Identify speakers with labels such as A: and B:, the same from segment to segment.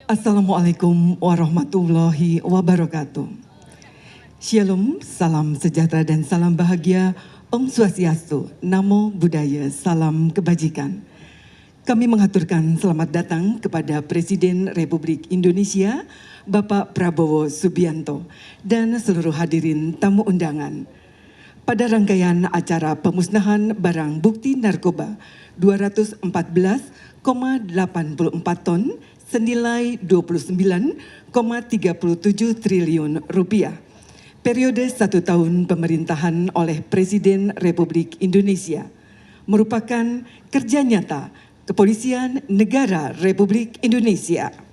A: Assalamualaikum warahmatullahi wabarakatuh. Shalom, salam sejahtera dan salam bahagia. Om Swastiastu, Namo Buddhaya, salam kebajikan. Kami mengaturkan selamat datang kepada Presiden Republik Indonesia, Bapak Prabowo Subianto, dan seluruh hadirin tamu undangan. Pada rangkaian acara pemusnahan barang bukti narkoba 214,84 ton senilai 29,37 triliun rupiah. Periode 1 tahun pemerintahan oleh Presiden Republik Indonesia merupakan kerja nyata Kepolisian Negara Republik Indonesia.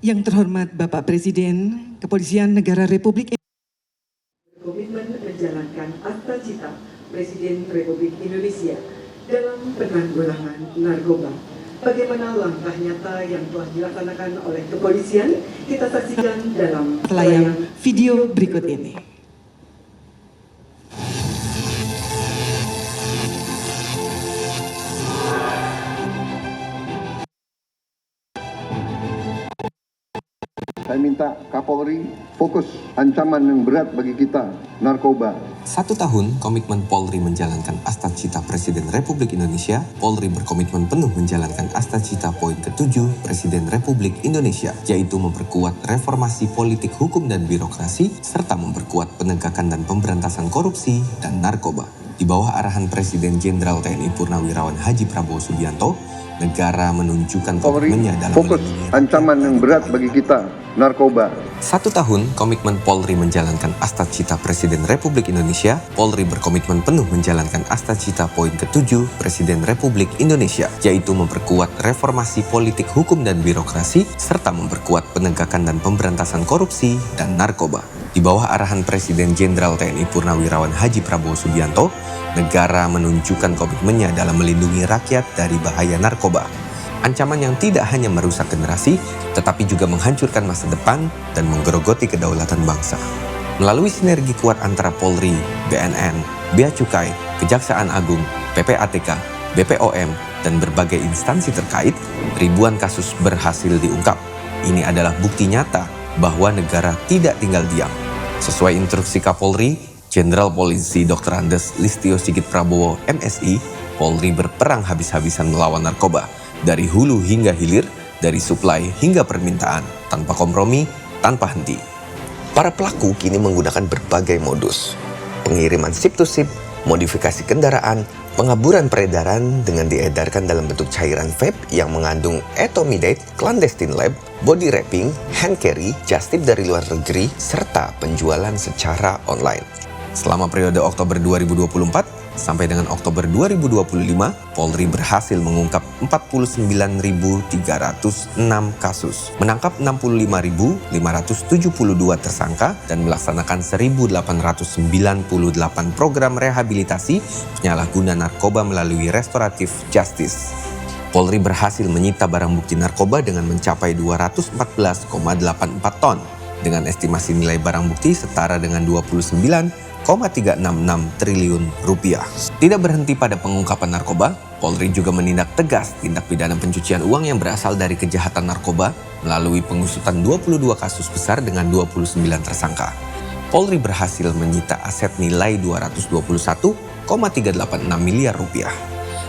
A: Yang terhormat Bapak Presiden Kepolisian Negara Republik Indonesia berkomitmen menjalankan Akta Cita Presiden Republik Indonesia dalam penanggulangan narkoba. Bagaimana langkah nyata yang telah dilaksanakan oleh kepolisian, kita saksikan dalam tayangan video berikut ini.
B: Saya minta Kapolri fokus ancaman yang berat bagi kita, narkoba.
C: 1 tahun komitmen Polri menjalankan Akta Cita Presiden Republik Indonesia, Polri berkomitmen penuh menjalankan Akta Cita poin ke-7 Presiden Republik Indonesia, yaitu memperkuat reformasi politik hukum dan birokrasi, serta memperkuat penegakan dan pemberantasan korupsi dan narkoba. Di bawah arahan Presiden Jenderal TNI Purnawirawan Haji Prabowo Subianto, negara menunjukkan komitmennya dalam
B: fokus ancaman yang berat bagi kita, narkoba.
C: 1 tahun komitmen Polri menjalankan Akta Cita Presiden Republik Indonesia, Polri berkomitmen penuh menjalankan Akta Cita poin ke-7 Presiden Republik Indonesia, yaitu memperkuat reformasi politik hukum dan birokrasi, serta memperkuat penegakan dan pemberantasan korupsi dan narkoba. Di bawah arahan Presiden Jenderal TNI Purnawirawan Haji Prabowo Subianto, negara menunjukkan komitmennya dalam melindungi rakyat dari bahaya narkoba. Ancaman yang tidak hanya merusak generasi, tetapi juga menghancurkan masa depan dan menggerogoti kedaulatan bangsa. Melalui sinergi kuat antara Polri, BNN, Bea Cukai, Kejaksaan Agung, PPATK, BPOM, dan berbagai instansi terkait, ribuan kasus berhasil diungkap. Ini adalah bukti nyata bahwa negara tidak tinggal diam. Sesuai instruksi Kapolri, Jenderal Polisi Dr. Andes Listio Sigit Prabowo, MSI, Polri berperang habis-habisan melawan narkoba, dari hulu hingga hilir, dari suplai hingga permintaan, tanpa kompromi, tanpa henti. Para pelaku kini menggunakan berbagai modus. Pengiriman sip to sip, modifikasi kendaraan, pengaburan peredaran dengan diedarkan dalam bentuk cairan vape yang mengandung etomidate, clandestine lab, body wrapping, hand carry, just tip dari luar negeri, serta penjualan secara online. Selama periode Oktober 2024 sampai dengan Oktober 2025, Polri berhasil mengungkap 49.306 kasus, menangkap 65.572 tersangka, dan melaksanakan 1.898 program rehabilitasi penyalahguna narkoba melalui restoratif justice. Polri berhasil menyita barang bukti narkoba dengan mencapai 214,84 ton, dengan estimasi nilai barang bukti setara dengan 29,366 triliun rupiah. Tidak berhenti pada pengungkapan narkoba, Polri juga menindak tegas tindak pidana pencucian uang yang berasal dari kejahatan narkoba melalui pengusutan 22 kasus besar dengan 29 tersangka. Polri berhasil menyita aset nilai 221,386 miliar rupiah.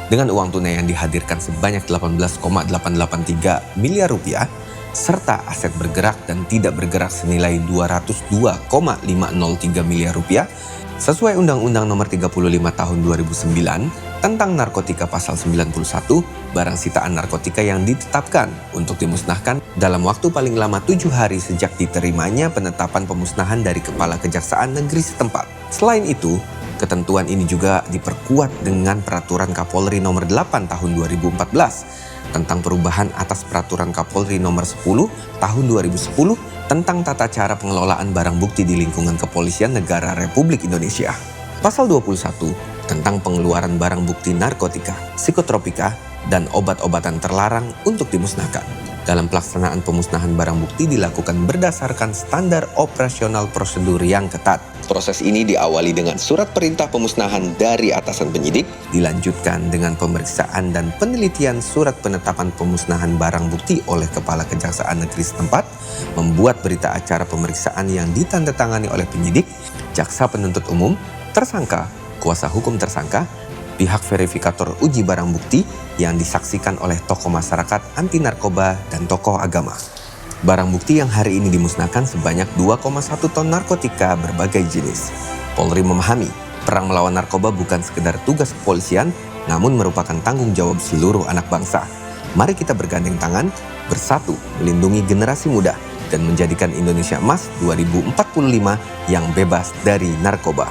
C: Dengan uang tunai yang dihadirkan sebanyak 18,883 miliar rupiah, serta aset bergerak dan tidak bergerak senilai 202,503 miliar rupiah, sesuai Undang-Undang Nomor 35 Tahun 2009 tentang narkotika pasal 91, barang sitaan narkotika yang ditetapkan untuk dimusnahkan dalam waktu paling lama 7 hari sejak diterimanya penetapan pemusnahan dari Kepala Kejaksaan Negeri setempat. Selain itu, ketentuan ini juga diperkuat dengan Peraturan Kapolri Nomor 8 Tahun 2014 tentang perubahan atas Peraturan Kapolri Nomor 10 Tahun 2010 tentang tata cara pengelolaan barang bukti di lingkungan Kepolisian Negara Republik Indonesia. Pasal 21 tentang pengeluaran barang bukti narkotika, psikotropika, dan obat-obatan terlarang untuk dimusnahkan. dalam pelaksanaan pemusnahan barang bukti dilakukan berdasarkan standar operasional prosedur yang ketat. Proses ini diawali dengan surat perintah pemusnahan dari atasan penyidik, dilanjutkan dengan pemeriksaan dan penelitian surat penetapan pemusnahan barang bukti oleh Kepala Kejaksaan Negeri setempat, membuat berita acara pemeriksaan yang ditandatangani oleh penyidik, jaksa penuntut umum, tersangka, kuasa hukum tersangka, pihak verifikator uji barang bukti yang disaksikan oleh tokoh masyarakat anti narkoba dan tokoh agama. Barang bukti yang hari ini dimusnahkan sebanyak 2,1 ton narkotika berbagai jenis. Polri memahami, perang melawan narkoba bukan sekedar tugas kepolisian, namun merupakan tanggung jawab seluruh anak bangsa. Mari kita bergandeng tangan, bersatu melindungi generasi muda dan menjadikan Indonesia Emas 2045 yang bebas dari narkoba.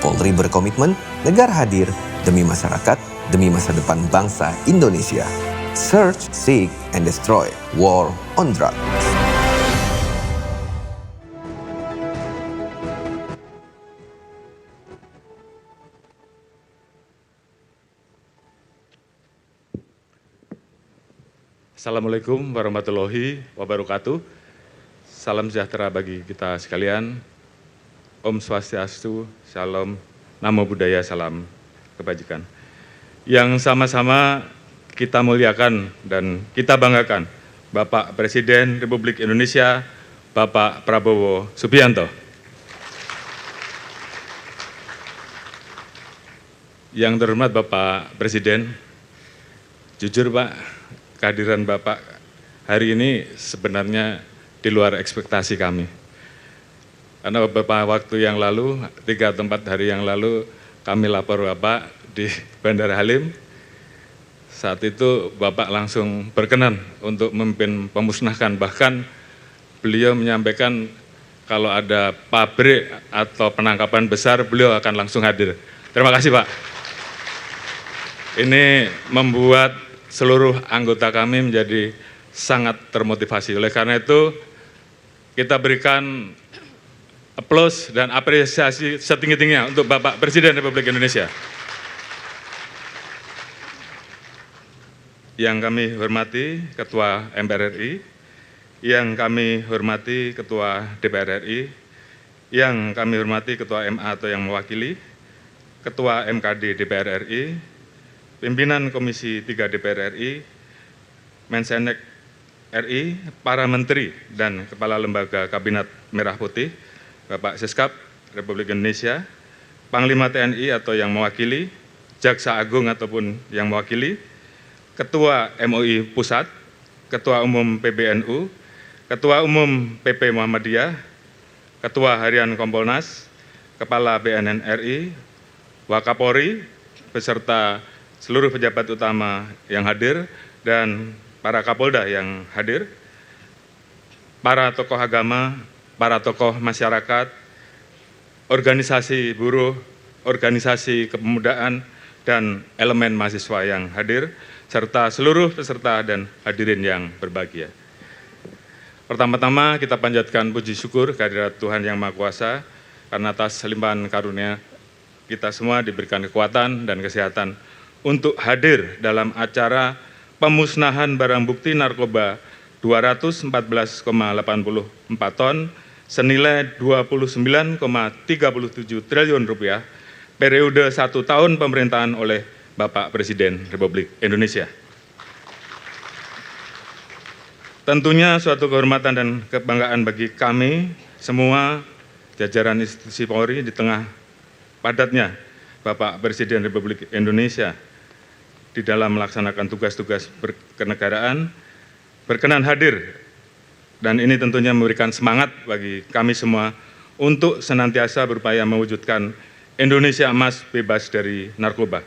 C: Polri berkomitmen, negara hadir, demi masyarakat, demi masa depan bangsa Indonesia. Search, seek, and destroy. War on drugs.
D: Assalamualaikum warahmatullahi wabarakatuh. Salam sejahtera bagi kita sekalian. Om Swastiastu, Shalom, Namo Buddhaya, Salam Kebajikan. Yang sama-sama kita muliakan dan kita banggakan Bapak Presiden Republik Indonesia, Bapak Prabowo Subianto. Yang terhormat Bapak Presiden, jujur Pak, kehadiran Bapak hari ini sebenarnya di luar ekspektasi kami. Karena beberapa waktu yang lalu, 3 atau 4 hari yang lalu, kami lapor Bapak di Bandara Halim. Saat itu Bapak langsung berkenan untuk memimpin pemusnahan. Bahkan beliau menyampaikan kalau ada pabrik atau penangkapan besar, beliau akan langsung hadir. Terima kasih Pak. Ini membuat seluruh anggota kami menjadi sangat termotivasi. Oleh karena itu, kita berikan aplaus dan apresiasi setinggi-tingginya untuk Bapak Presiden Republik Indonesia. Yang kami hormati Ketua MPR RI, yang kami hormati Ketua DPR RI, yang kami hormati Ketua MA atau yang mewakili, Ketua MKD DPR RI, pimpinan Komisi 3 DPR RI, Mensenek RI, para menteri dan kepala lembaga Kabinet Merah Putih, Bapak Seskap Republik Indonesia, Panglima TNI atau yang mewakili, Jaksa Agung ataupun yang mewakili, Ketua MUI Pusat, Ketua Umum PBNU, Ketua Umum PP Muhammadiyah, Ketua Harian Kompolnas, Kepala BNN RI, Wakapolri, beserta seluruh pejabat utama yang hadir, dan para Kapolda yang hadir, para tokoh agama, para tokoh masyarakat, organisasi buruh, organisasi kepemudaan, dan elemen mahasiswa yang hadir, serta seluruh peserta dan hadirin yang berbahagia. Pertama-tama kita panjatkan puji syukur kehadirat Tuhan Yang Maha Kuasa, karena atas limpahan karunia kita semua diberikan kekuatan dan kesehatan untuk hadir dalam acara pemusnahan barang bukti narkoba 214,84 ton senilai 29,37 triliun rupiah periode 1 tahun pemerintahan oleh Bapak Presiden Republik Indonesia. Tentunya suatu kehormatan dan kebanggaan bagi kami semua jajaran institusi Polri di tengah padatnya Bapak Presiden Republik Indonesia di dalam melaksanakan tugas-tugas kenegaraan berkenan hadir, dan ini tentunya memberikan semangat bagi kami semua untuk senantiasa berupaya mewujudkan Indonesia Emas bebas dari narkoba.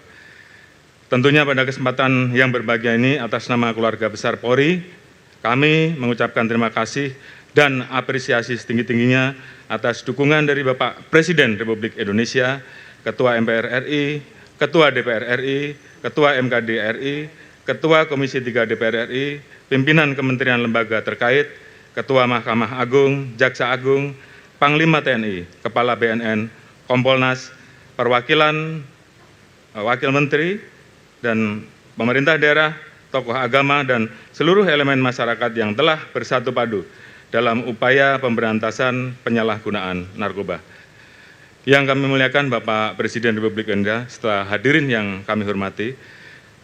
D: Tentunya pada kesempatan yang berbahagia ini, atas nama keluarga besar Polri, kami mengucapkan terima kasih dan apresiasi setinggi-tingginya atas dukungan dari Bapak Presiden Republik Indonesia, Ketua MPR RI, Ketua DPR RI, Ketua MKD RI, Ketua Komisi 3 DPR RI, pimpinan kementerian lembaga terkait, Ketua Mahkamah Agung, Jaksa Agung, Panglima TNI, Kepala BNN, Kompolnas, perwakilan Wakil Menteri, dan pemerintah daerah, tokoh agama, dan seluruh elemen masyarakat yang telah bersatu padu dalam upaya pemberantasan penyalahgunaan narkoba. Yang kami muliakan Bapak Presiden Republik Indonesia, setelah hadirin yang kami hormati,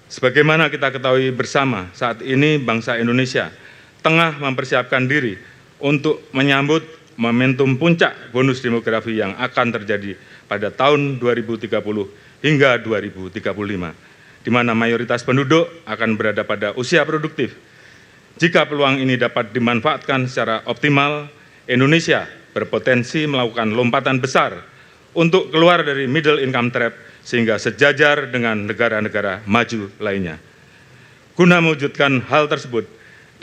D: sebagaimana kita ketahui bersama, saat ini bangsa Indonesia tengah mempersiapkan diri untuk menyambut momentum puncak bonus demografi yang akan terjadi pada tahun 2030 hingga 2035, di mana mayoritas penduduk akan berada pada usia produktif. Jika peluang ini dapat dimanfaatkan secara optimal, Indonesia berpotensi melakukan lompatan besar untuk keluar dari middle income trap sehingga sejajar dengan negara-negara maju lainnya. Guna mewujudkan hal tersebut,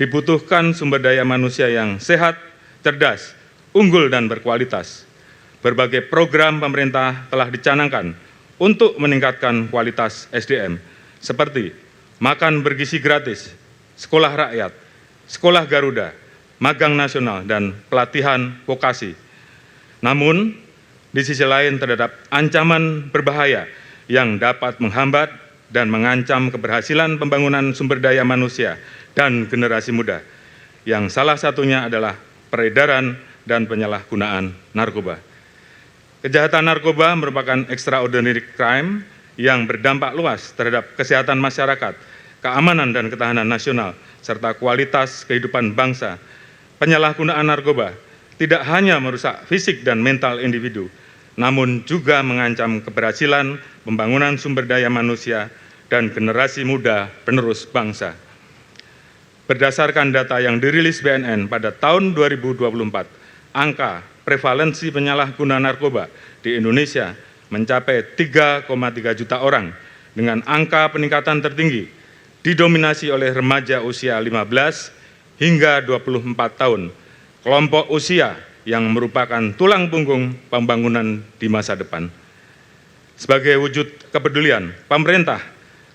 D: dibutuhkan sumber daya manusia yang sehat, cerdas, unggul, dan berkualitas. Berbagai program pemerintah telah dicanangkan untuk meningkatkan kualitas SDM, seperti makan bergizi gratis, sekolah rakyat, sekolah Garuda, magang nasional, dan pelatihan vokasi. Namun, di sisi lain terdapat ancaman berbahaya yang dapat menghambat dan mengancam keberhasilan pembangunan sumber daya manusia dan generasi muda, yang salah satunya adalah peredaran dan penyalahgunaan narkoba. Kejahatan narkoba merupakan extraordinary crime yang berdampak luas terhadap kesehatan masyarakat, keamanan dan ketahanan nasional, serta kualitas kehidupan bangsa. Penyalahgunaan narkoba tidak hanya merusak fisik dan mental individu, namun juga mengancam keberhasilan pembangunan sumber daya manusia dan generasi muda penerus bangsa. Berdasarkan data yang dirilis BNN pada tahun 2024, angka prevalensi penyalahguna narkoba di Indonesia mencapai 3,3 juta orang dengan angka peningkatan tertinggi didominasi oleh remaja usia 15 hingga 24 tahun, kelompok usia yang merupakan tulang punggung pembangunan di masa depan. Sebagai wujud kepedulian, pemerintah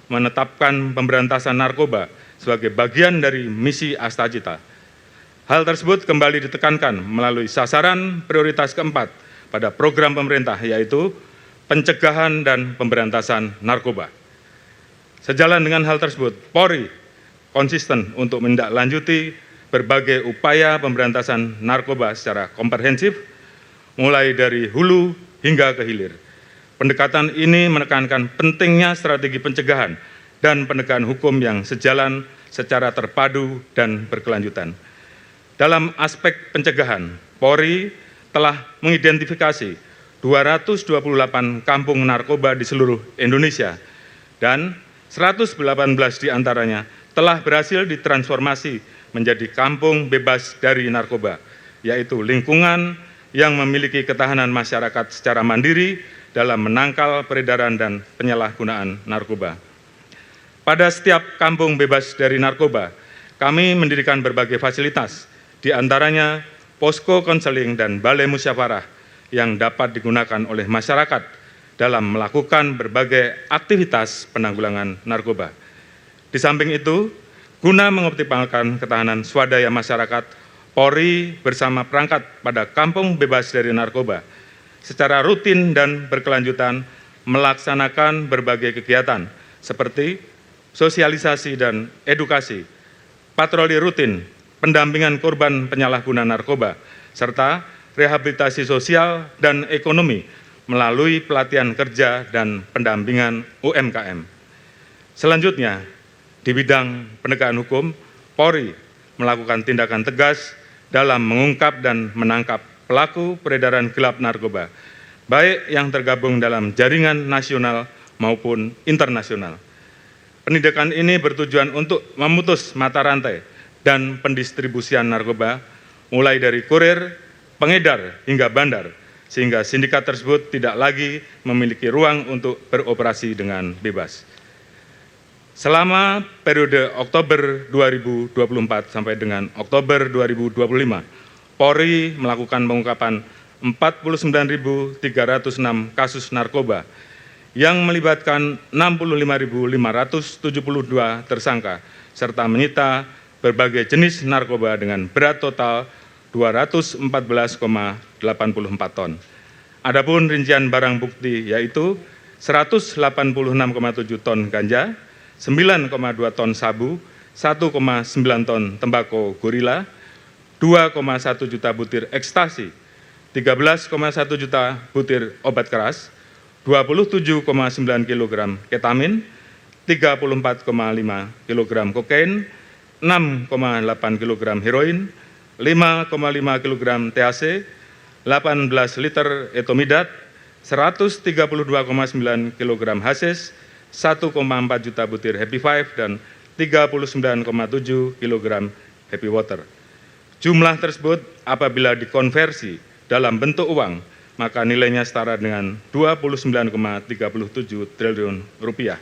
D: menetapkan pemberantasan narkoba sebagai bagian dari misi Astacita. Hal tersebut kembali ditekankan melalui sasaran prioritas keempat pada program pemerintah, yaitu pencegahan dan pemberantasan narkoba. Sejalan dengan hal tersebut, Polri konsisten untuk menindaklanjuti berbagai upaya pemberantasan narkoba secara komprehensif, mulai dari hulu hingga ke hilir. Pendekatan ini menekankan pentingnya strategi pencegahan dan penegakan hukum yang sejalan secara terpadu dan berkelanjutan. Dalam aspek pencegahan, Polri telah mengidentifikasi 228 kampung narkoba di seluruh Indonesia dan 118 diantaranya telah berhasil ditransformasi menjadi kampung bebas dari narkoba, yaitu lingkungan yang memiliki ketahanan masyarakat secara mandiri dalam menangkal peredaran dan penyalahgunaan narkoba. Pada setiap kampung bebas dari narkoba, kami mendirikan berbagai fasilitas, di antaranya posko konseling dan balai musyawarah yang dapat digunakan oleh masyarakat dalam melakukan berbagai aktivitas penanggulangan narkoba. Di samping itu, guna mengoptimalkan ketahanan swadaya masyarakat, Polri bersama perangkat pada kampung bebas dari narkoba secara rutin dan berkelanjutan melaksanakan berbagai kegiatan seperti sosialisasi dan edukasi, patroli rutin, pendampingan korban penyalahgunaan narkoba, serta rehabilitasi sosial dan ekonomi melalui pelatihan kerja dan pendampingan UMKM. Selanjutnya, di bidang penegakan hukum, Polri melakukan tindakan tegas dalam mengungkap dan menangkap pelaku peredaran gelap narkoba, baik yang tergabung dalam jaringan nasional maupun internasional. Penindakan ini bertujuan untuk memutus mata rantai dan pendistribusian narkoba, mulai dari kurir, pengedar, hingga bandar, sehingga sindikat tersebut tidak lagi memiliki ruang untuk beroperasi dengan bebas. Selama periode Oktober 2024 sampai dengan Oktober 2025, Polri melakukan pengungkapan 49.306 kasus narkoba yang melibatkan 65.572 tersangka, serta menyita berbagai jenis narkoba dengan berat total 214,84 ton. Adapun rincian barang bukti yaitu 186,7 ton ganja, 9,2 ton sabu, 1,9 ton tembakau gorila, 2,1 juta butir ekstasi, 13,1 juta butir obat keras, 27,9 kg ketamin, 34,5 kg kokain, 6,8 kg heroin, 5,5 kg THC, 18 liter etomidat, 132,9 kg hasis, 1,4 juta butir Happy Five, dan 39,7 kg Happy Water. Jumlah tersebut apabila dikonversi dalam bentuk uang, maka nilainya setara dengan 29,37 triliun rupiah.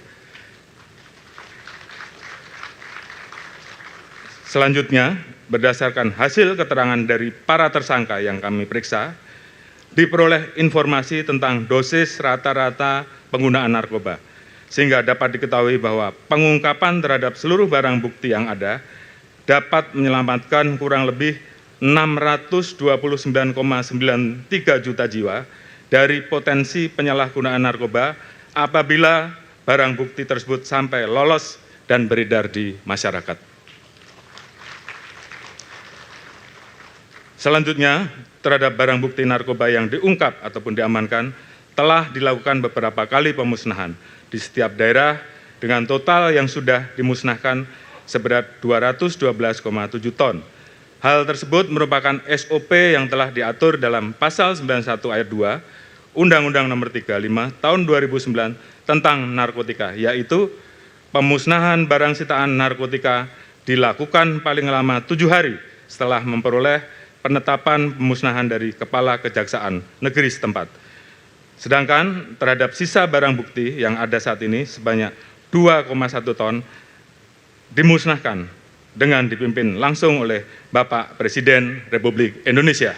D: Selanjutnya, berdasarkan hasil keterangan dari para tersangka yang kami periksa, diperoleh informasi tentang dosis rata-rata penggunaan narkoba, sehingga dapat diketahui bahwa pengungkapan terhadap seluruh barang bukti yang ada dapat menyelamatkan kurang lebih 629,93 juta jiwa dari potensi penyalahgunaan narkoba apabila barang bukti tersebut sampai lolos dan beredar di masyarakat. Selanjutnya, terhadap barang bukti narkoba yang diungkap ataupun diamankan telah dilakukan beberapa kali pemusnahan di setiap daerah dengan total yang sudah dimusnahkan seberat 212,7 ton. Hal tersebut merupakan SOP yang telah diatur dalam Pasal 91 Ayat 2 Undang-Undang Nomor 35 Tahun 2009 tentang narkotika, yaitu pemusnahan barang sitaan narkotika dilakukan paling lama 7 hari setelah memperoleh penetapan pemusnahan dari Kepala Kejaksaan Negeri setempat. Sedangkan terhadap sisa barang bukti yang ada saat ini sebanyak 2,1 ton dimusnahkan dengan dipimpin langsung oleh Bapak Presiden Republik Indonesia.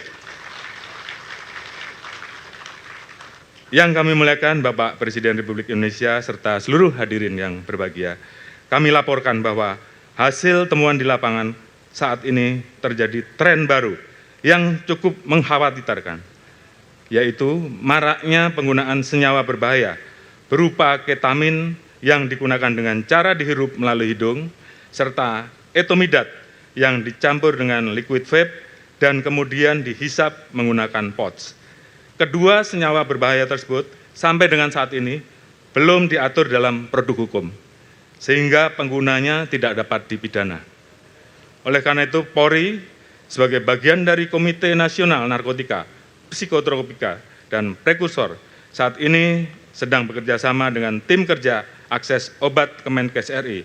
D: Yang kami muliakan Bapak Presiden Republik Indonesia serta seluruh hadirin yang berbahagia, kami laporkan bahwa hasil temuan di lapangan saat ini terjadi tren baru yang cukup mengkhawatirkan, yaitu maraknya penggunaan senyawa berbahaya berupa ketamin yang digunakan dengan cara dihirup melalui hidung, serta etomidat yang dicampur dengan liquid vape dan kemudian dihisap menggunakan pouch. Kedua senyawa berbahaya tersebut sampai dengan saat ini belum diatur dalam produk hukum, sehingga penggunanya tidak dapat dipidana. Oleh karena itu, Polri sebagai bagian dari Komite Nasional Narkotika, Psikotropika, dan Prekursor saat ini sedang bekerja sama dengan tim kerja akses obat Kemenkes RI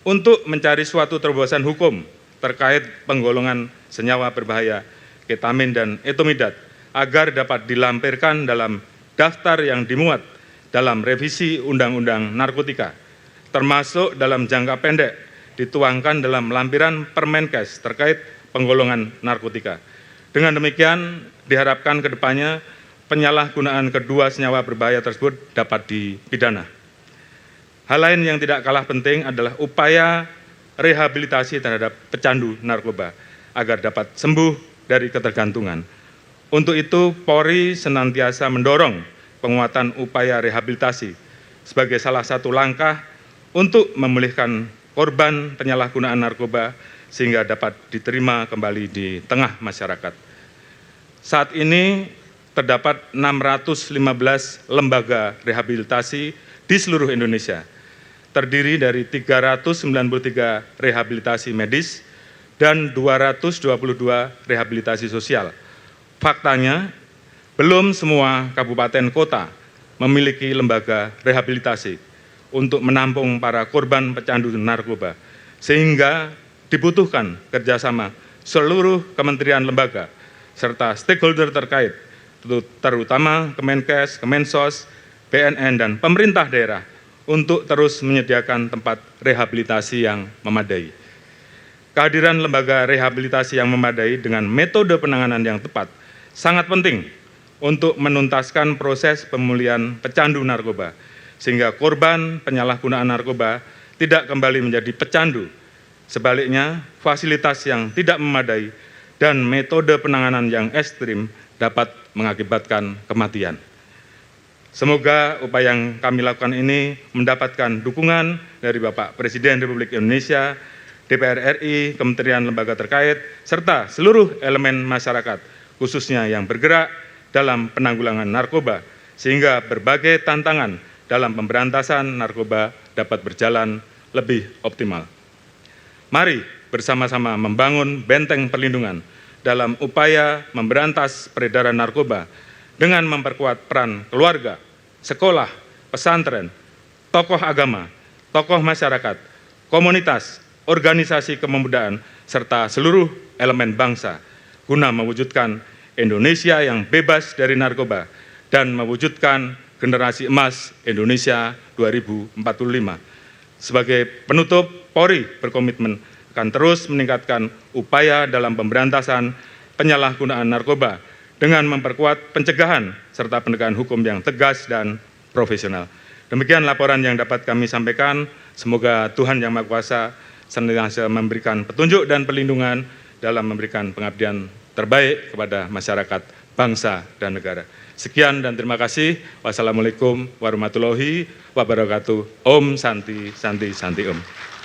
D: untuk mencari suatu terobosan hukum terkait penggolongan senyawa berbahaya ketamin dan etomidat agar dapat dilampirkan dalam daftar yang dimuat dalam revisi Undang-Undang Narkotika, termasuk dalam jangka pendek dituangkan dalam lampiran Permenkes terkait penggolongan narkotika. Dengan demikian, diharapkan ke depannya penyalahgunaan kedua senyawa berbahaya tersebut dapat dipidana. Hal lain yang tidak kalah penting adalah upaya rehabilitasi terhadap pecandu narkoba agar dapat sembuh dari ketergantungan. Untuk itu, Polri senantiasa mendorong penguatan upaya rehabilitasi sebagai salah satu langkah untuk memulihkan korban penyalahgunaan narkoba sehingga dapat diterima kembali di tengah masyarakat. Saat ini terdapat 615 lembaga rehabilitasi di seluruh Indonesia, terdiri dari 393 rehabilitasi medis dan 222 rehabilitasi sosial. Faktanya, belum semua kabupaten kota memiliki lembaga rehabilitasi untuk menampung para korban pecandu narkoba, sehingga dibutuhkan kerjasama seluruh kementerian lembaga serta stakeholder terkait, terutama Kemenkes, Kemensos, BNN, dan pemerintah daerah untuk terus menyediakan tempat rehabilitasi yang memadai. Kehadiran lembaga rehabilitasi yang memadai dengan metode penanganan yang tepat sangat penting untuk menuntaskan proses pemulihan pecandu narkoba, sehingga korban penyalahgunaan narkoba tidak kembali menjadi pecandu. Sebaliknya, fasilitas yang tidak memadai dan metode penanganan yang ekstrim dapat mengakibatkan kematian. Semoga upaya yang kami lakukan ini mendapatkan dukungan dari Bapak Presiden Republik Indonesia, DPR RI, kementerian lembaga terkait, serta seluruh elemen masyarakat, khususnya yang bergerak dalam penanggulangan narkoba, sehingga berbagai tantangan dalam pemberantasan narkoba dapat berjalan lebih optimal. Mari bersama-sama membangun benteng perlindungan dalam upaya memberantas peredaran narkoba dengan memperkuat peran keluarga, sekolah, pesantren, tokoh agama, tokoh masyarakat, komunitas, organisasi kepemudaan, serta seluruh elemen bangsa guna mewujudkan Indonesia yang bebas dari narkoba dan mewujudkan generasi emas Indonesia 2045. Sebagai penutup, Polri berkomitmen akan terus meningkatkan upaya dalam pemberantasan penyalahgunaan narkoba dengan memperkuat pencegahan serta penegakan hukum yang tegas dan profesional. Demikian laporan yang dapat kami sampaikan. Semoga Tuhan Yang Maha Kuasa senantiasa memberikan petunjuk dan perlindungan dalam memberikan pengabdian terbaik kepada masyarakat, bangsa, dan negara. Sekian dan terima kasih. Wassalamualaikum warahmatullahi wabarakatuh. Om Santi Santi Santi Om.